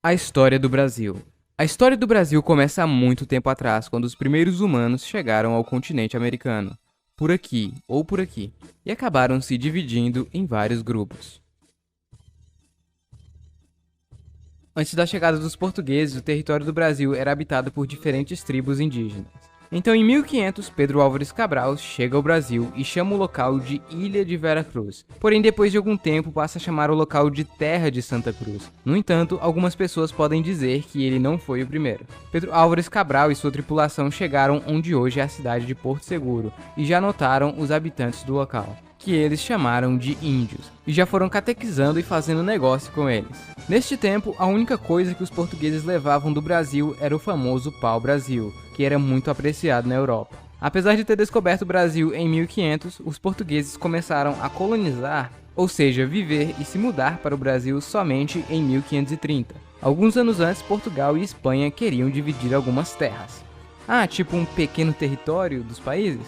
A história do Brasil. A história do Brasil começa há muito tempo atrás, quando os primeiros humanos chegaram ao continente americano, por aqui ou por aqui, e acabaram se dividindo em vários grupos. Antes da chegada dos portugueses, o território do Brasil era habitado por diferentes tribos indígenas. Então, em 1500, Pedro Álvares Cabral chega ao Brasil e chama o local de Ilha de Vera Cruz. Porém, depois de algum tempo, passa a chamar o local de Terra de Santa Cruz. No entanto, algumas pessoas podem dizer que ele não foi o primeiro. Pedro Álvares Cabral e sua tripulação chegaram onde hoje é a cidade de Porto Seguro e já notaram os habitantes do local, que eles chamaram de índios, e já foram catequizando e fazendo negócio com eles. Neste tempo, a única coisa que os portugueses levavam do Brasil era o famoso pau-brasil, que era muito apreciado na Europa. Apesar de ter descoberto o Brasil em 1500, os portugueses começaram a colonizar, ou seja, viver e se mudar para o Brasil somente em 1530. Alguns anos antes, Portugal e Espanha queriam dividir algumas terras. Ah, tipo um pequeno território dos países?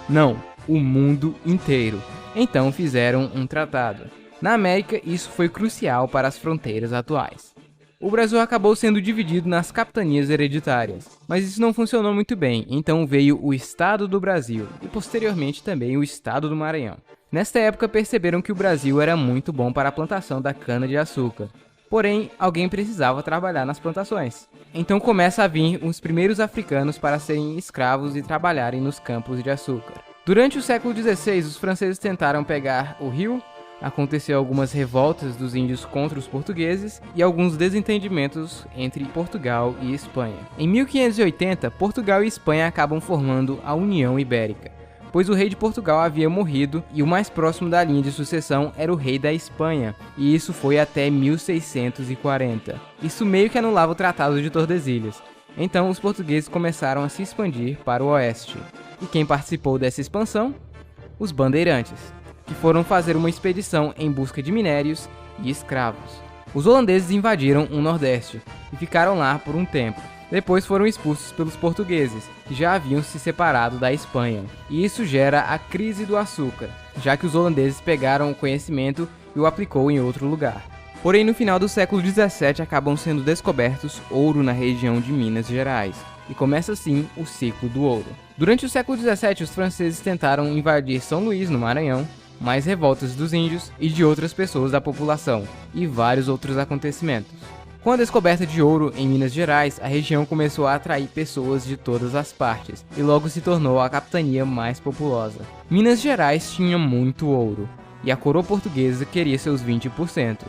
Não, o mundo inteiro. Então fizeram um tratado. Na América, isso foi crucial para as fronteiras atuais. O Brasil acabou sendo dividido nas capitanias hereditárias, mas isso não funcionou muito bem, então veio o Estado do Brasil e posteriormente também o Estado do Maranhão. Nesta época perceberam que o Brasil era muito bom para a plantação da cana-de-açúcar, porém alguém precisava trabalhar nas plantações. Então começa a vir os primeiros africanos para serem escravos e trabalharem nos campos de açúcar. Durante o século XVI, os franceses tentaram pegar o rio. Aconteceu algumas revoltas dos índios contra os portugueses e alguns desentendimentos entre Portugal e Espanha. Em 1580, Portugal e Espanha acabam formando a União Ibérica, pois o rei de Portugal havia morrido e o mais próximo da linha de sucessão era o rei da Espanha, e isso foi até 1640. Isso meio que anulava o Tratado de Tordesilhas. Então os portugueses começaram a se expandir para o oeste. E quem participou dessa expansão? Os bandeirantes, que foram fazer uma expedição em busca de minérios e escravos. Os holandeses invadiram o Nordeste e ficaram lá por um tempo. Depois foram expulsos pelos portugueses, que já haviam se separado da Espanha. E isso gera a crise do açúcar, já que os holandeses pegaram o conhecimento e o aplicou em outro lugar. Porém, no final do século XVII acabam sendo descobertos ouro na região de Minas Gerais. E começa assim o ciclo do ouro. Durante o século XVII, os franceses tentaram invadir São Luís, no Maranhão, mais revoltas dos índios e de outras pessoas da população, e vários outros acontecimentos. Com a descoberta de ouro em Minas Gerais, a região começou a atrair pessoas de todas as partes, e logo se tornou a capitania mais populosa. Minas Gerais tinha muito ouro, e a coroa portuguesa queria seus 20%,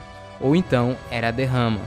ou então era a derrama.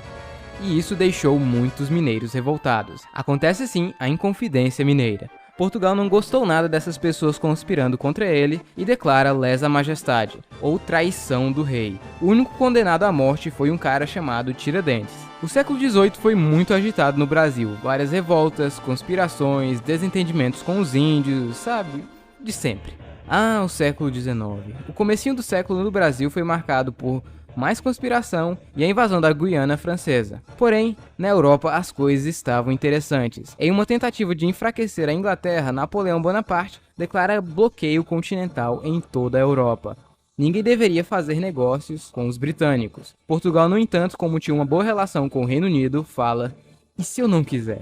E isso deixou muitos mineiros revoltados. Acontece assim a Inconfidência Mineira. Portugal não gostou nada dessas pessoas conspirando contra ele e declara lesa majestade, ou traição do rei. O único condenado à morte foi um cara chamado Tiradentes. O século XVIII foi muito agitado no Brasil, várias revoltas, conspirações, desentendimentos com os índios, sabe? De sempre. Ah, o século XIX. O comecinho do século no Brasil foi marcado por mais conspiração e a invasão da Guiana Francesa. Porém, na Europa as coisas estavam interessantes. Em uma tentativa de enfraquecer a Inglaterra, Napoleão Bonaparte declara bloqueio continental em toda a Europa. Ninguém deveria fazer negócios com os britânicos. Portugal, no entanto, como tinha uma boa relação com o Reino Unido, fala: "E se eu não quiser?"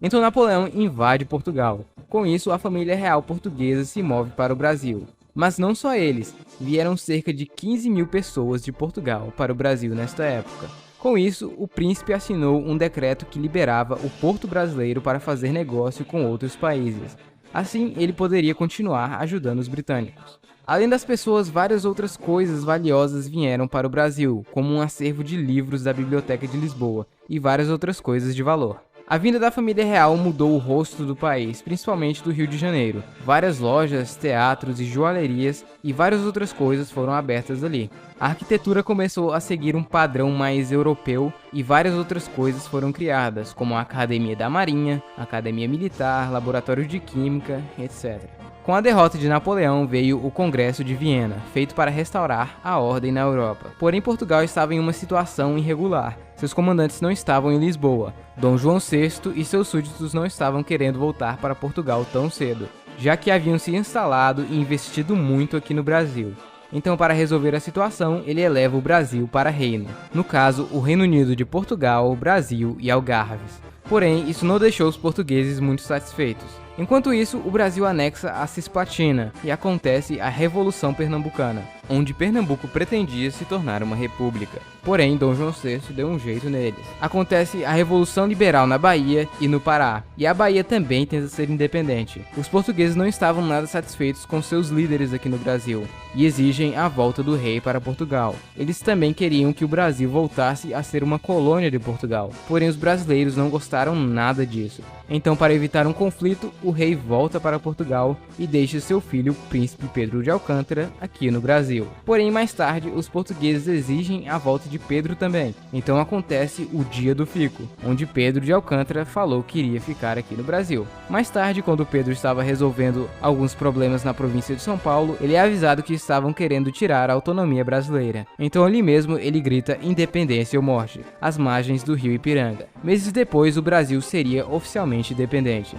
Então Napoleão invade Portugal. Com isso, a família real portuguesa se move para o Brasil. Mas não só eles, vieram cerca de 15 mil pessoas de Portugal para o Brasil nesta época. Com isso, o príncipe assinou um decreto que liberava o porto brasileiro para fazer negócio com outros países. Assim, ele poderia continuar ajudando os britânicos. Além das pessoas, várias outras coisas valiosas vieram para o Brasil, como um acervo de livros da Biblioteca de Lisboa e várias outras coisas de valor. A vinda da família real mudou o rosto do país, principalmente do Rio de Janeiro. Várias lojas, teatros e joalherias e várias outras coisas foram abertas ali. A arquitetura começou a seguir um padrão mais europeu e várias outras coisas foram criadas, como a Academia da Marinha, Academia Militar, Laboratório de Química, etc. Com a derrota de Napoleão veio o Congresso de Viena, feito para restaurar a ordem na Europa. Porém, Portugal estava em uma situação irregular. Seus comandantes não estavam em Lisboa. Dom João VI e seus súditos não estavam querendo voltar para Portugal tão cedo, já que haviam se instalado e investido muito aqui no Brasil. Então, para resolver a situação, ele eleva o Brasil para reino. No caso, o Reino Unido de Portugal, Brasil e Algarves. Porém, isso não deixou os portugueses muito satisfeitos. Enquanto isso, o Brasil anexa a Cisplatina e acontece a Revolução Pernambucana, onde Pernambuco pretendia se tornar uma república. Porém, Dom João VI deu um jeito neles. Acontece a Revolução Liberal na Bahia e no Pará, e a Bahia também tenta ser independente. Os portugueses não estavam nada satisfeitos com seus líderes aqui no Brasil, e exigem a volta do rei para Portugal. Eles também queriam que o Brasil voltasse a ser uma colônia de Portugal, porém os brasileiros não gostaram nada disso. Então, para evitar um conflito, o rei volta para Portugal e deixa seu filho, o príncipe Pedro de Alcântara, aqui no Brasil. Porém, mais tarde, os portugueses exigem a volta de Pedro também. Então acontece o Dia do Fico, onde Pedro de Alcântara falou que iria ficar aqui no Brasil. Mais tarde, quando Pedro estava resolvendo alguns problemas na província de São Paulo, ele é avisado que estavam querendo tirar a autonomia brasileira. Então ali mesmo ele grita independência ou morte, às margens do rio Ipiranga. Meses depois, o Brasil seria oficialmente independente.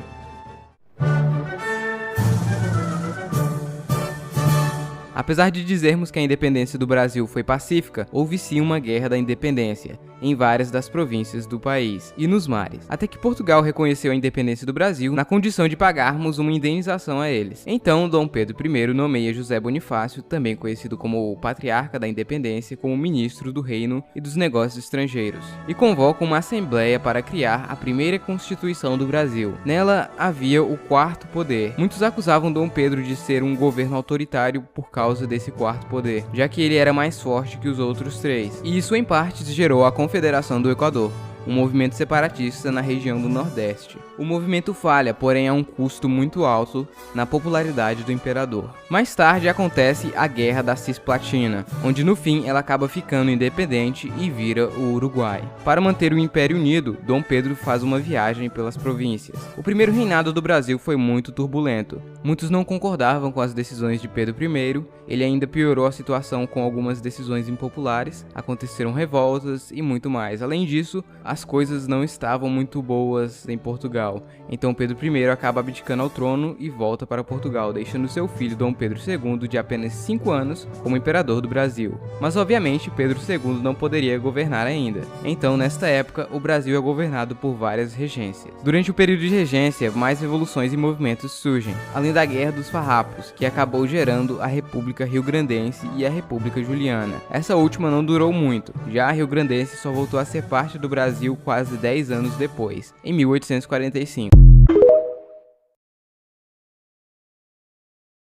Apesar de dizermos que a independência do Brasil foi pacífica, houve sim uma guerra da independência em várias das províncias do país e nos mares, até que Portugal reconheceu a independência do Brasil na condição de pagarmos uma indenização a eles. Então, Dom Pedro I nomeia José Bonifácio, também conhecido como o Patriarca da Independência, como ministro do Reino e dos Negócios Estrangeiros, e convoca uma assembleia para criar a primeira Constituição do Brasil. Nela havia o quarto poder. Muitos acusavam Dom Pedro de ser um governo autoritário por causa desse quarto poder, já que ele era mais forte que os outros três, e isso em parte gerou a Confederação do Equador, um movimento separatista na região do Nordeste. O movimento falha, porém a um custo muito alto na popularidade do imperador. Mais tarde acontece a Guerra da Cisplatina, onde no fim ela acaba ficando independente e vira o Uruguai. Para manter o Império unido, Dom Pedro faz uma viagem pelas províncias. O primeiro reinado do Brasil foi muito turbulento. Muitos não concordavam com as decisões de Pedro I, ele ainda piorou a situação com algumas decisões impopulares, aconteceram revoltas e muito mais. Além disso, as coisas não estavam muito boas em Portugal, então Pedro I acaba abdicando ao trono e volta para Portugal, deixando seu filho Dom Pedro II, de apenas 5 anos, como imperador do Brasil. Mas obviamente Pedro II não poderia governar ainda, então nesta época o Brasil é governado por várias regências. Durante o período de regência, mais revoluções e movimentos surgem, além da Guerra dos Farrapos, que acabou gerando a República Rio-Grandense e a República Juliana. Essa última não durou muito, já a Rio-Grandense só voltou a ser parte do Brasil quase 10 anos depois, em 1845.